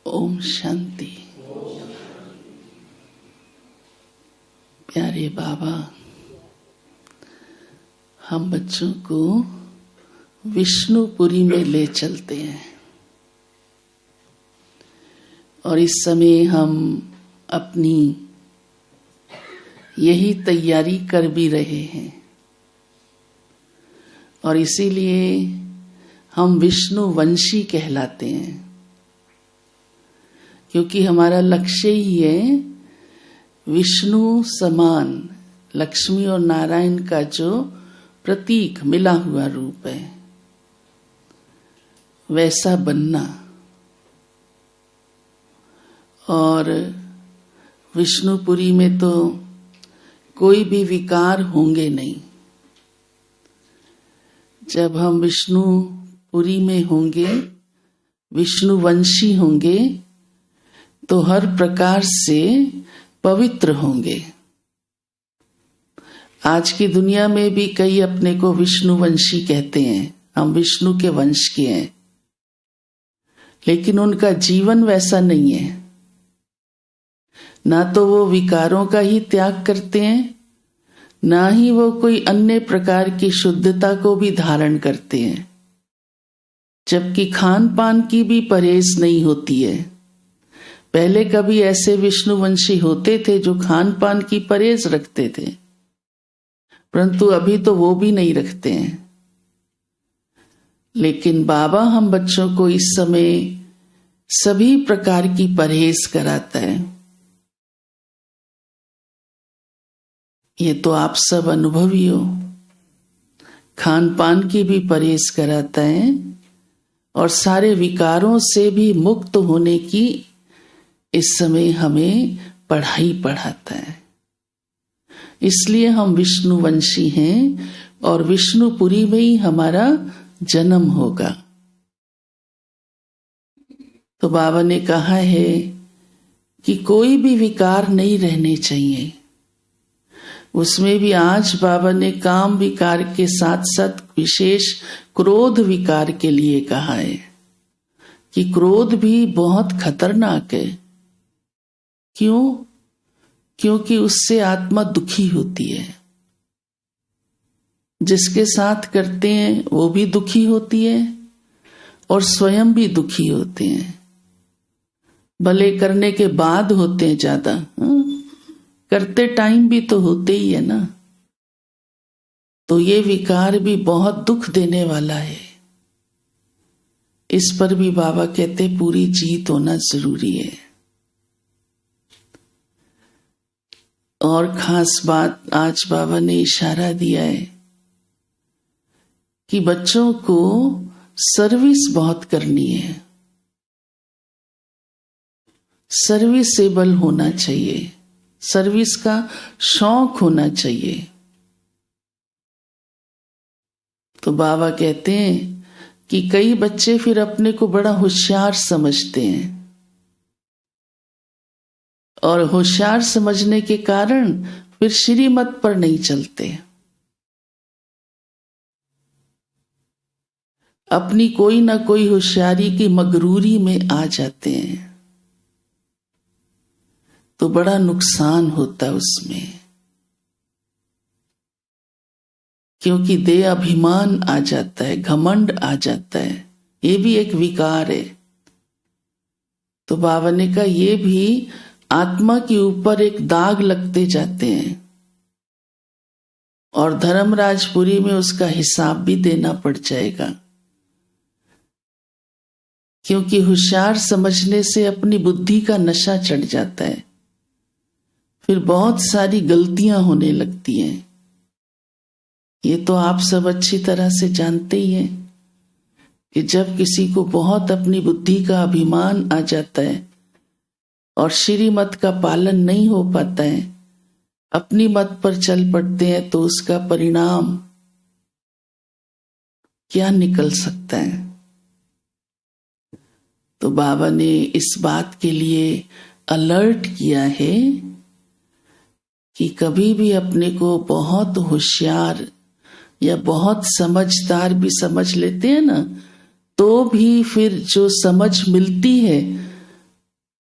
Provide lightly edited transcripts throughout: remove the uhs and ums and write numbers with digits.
ओम शांति। प्यारे बाबा, हम बच्चों को विष्णुपुरी में ले चलते हैं और इस समय हम अपनी यही तैयारी कर भी रहे हैं और इसीलिए हम विष्णुवंशी कहलाते हैं, क्योंकि हमारा लक्ष्य ही है विष्णु समान लक्ष्मी और नारायण का जो प्रतीक मिला हुआ रूप है वैसा बनना। और विष्णुपुरी में तो कोई भी विकार होंगे नहीं। जब हम विष्णुपुरी में होंगे, विष्णुवंशी होंगे, तो हर प्रकार से पवित्र होंगे। आज की दुनिया में भी कई अपने को विष्णुवंशी कहते हैं, हम विष्णु के वंश के हैं, लेकिन उनका जीवन वैसा नहीं है। ना तो वो विकारों का ही त्याग करते हैं, ना ही वो कोई अन्य प्रकार की शुद्धता को भी धारण करते हैं, जबकि खान पान की भी परहेज नहीं होती है। पहले कभी ऐसे विष्णुवंशी होते थे जो खान पान की परहेज रखते थे, परंतु अभी तो वो भी नहीं रखते हैं। लेकिन बाबा हम बच्चों को इस समय सभी प्रकार की परहेज कराता है। ये तो आप सब अनुभवी हो। खान पान की भी परहेज कराता है और सारे विकारों से भी मुक्त होने की इस समय हमें पढ़ाई पढ़ाता है। इसलिए हम विष्णुवंशी हैं और विष्णुपुरी में ही हमारा जन्म होगा। तो बाबा ने कहा है कि कोई भी विकार नहीं रहने चाहिए। उसमें भी आज बाबा ने काम विकार के साथ साथ विशेष क्रोध विकार के लिए कहा है कि क्रोध भी बहुत खतरनाक है। क्यों? क्योंकि उससे आत्मा दुखी होती है। जिसके साथ करते हैं वो भी दुखी होती है और स्वयं भी दुखी होते हैं। भले करने के बाद होते हैं ज्यादा, करते टाइम भी तो होते ही है ना। तो ये विकार भी बहुत दुख देने वाला है। इस पर भी बाबा कहते पूरी जीत होना जरूरी है। और खास बात आज बाबा ने इशारा दिया है कि बच्चों को सर्विस बहुत करनी है, सर्विसेबल होना चाहिए, सर्विस का शौक होना चाहिए। तो बाबा कहते हैं कि कई बच्चे फिर अपने को बड़ा होशियार समझते हैं और होशियार समझने के कारण फिर श्रीमत पर नहीं चलते। अपनी कोई ना कोई होशियारी की मगरूरी में आ जाते हैं, तो बड़ा नुकसान होता है उसमें। क्योंकि देह अभिमान आ जाता है, घमंड आ जाता है, ये भी एक विकार है। तो बाबा ने कहा ये भी आत्मा के ऊपर एक दाग लगते जाते हैं और धर्मराजपुरी में उसका हिसाब भी देना पड़ जाएगा। क्योंकि होशियार समझने से अपनी बुद्धि का नशा चढ़ जाता है, फिर बहुत सारी गलतियां होने लगती हैं। ये तो आप सब अच्छी तरह से जानते ही हैं कि जब किसी को बहुत अपनी बुद्धि का अभिमान आ जाता है और श्रीमत का पालन नहीं हो पाता है, अपनी मत पर चल पड़ते हैं, तो उसका परिणाम क्या निकल सकता है। तो बाबा ने इस बात के लिए अलर्ट किया है कि कभी भी अपने को बहुत होशियार या बहुत समझदार भी समझ लेते हैं ना, तो भी फिर जो समझ मिलती है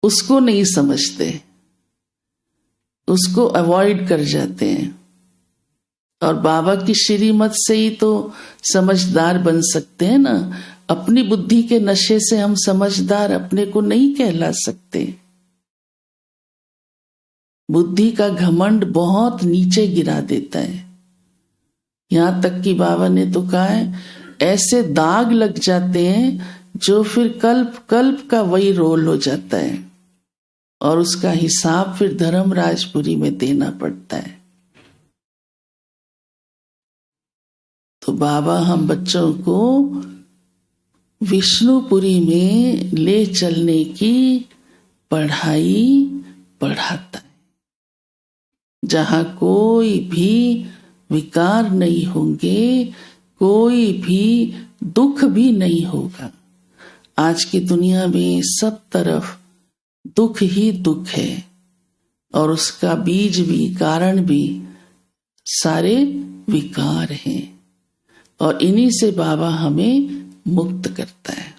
उसको नहीं समझते, उसको अवॉइड कर जाते हैं। और बाबा की श्रीमत से ही तो समझदार बन सकते हैं ना। अपनी बुद्धि के नशे से हम समझदार अपने को नहीं कहला सकते। बुद्धि का घमंड बहुत नीचे गिरा देता है। यहां तक कि बाबा ने तो कहा है, ऐसे दाग लग जाते हैं जो फिर कल्प कल्प का वही रोल हो जाता है, और उसका हिसाब फिर धर्मराजपुरी में देना पड़ता है। तो बाबा हम बच्चों को विष्णुपुरी में ले चलने की पढ़ाई पढ़ाता है, जहां कोई भी विकार नहीं होंगे, कोई भी दुख भी नहीं होगा। आज की दुनिया में सब तरफ दुख ही दुख है, और उसका बीज भी, कारण भी सारे विकार हैं, और इन्हीं से बाबा हमें मुक्त करता है।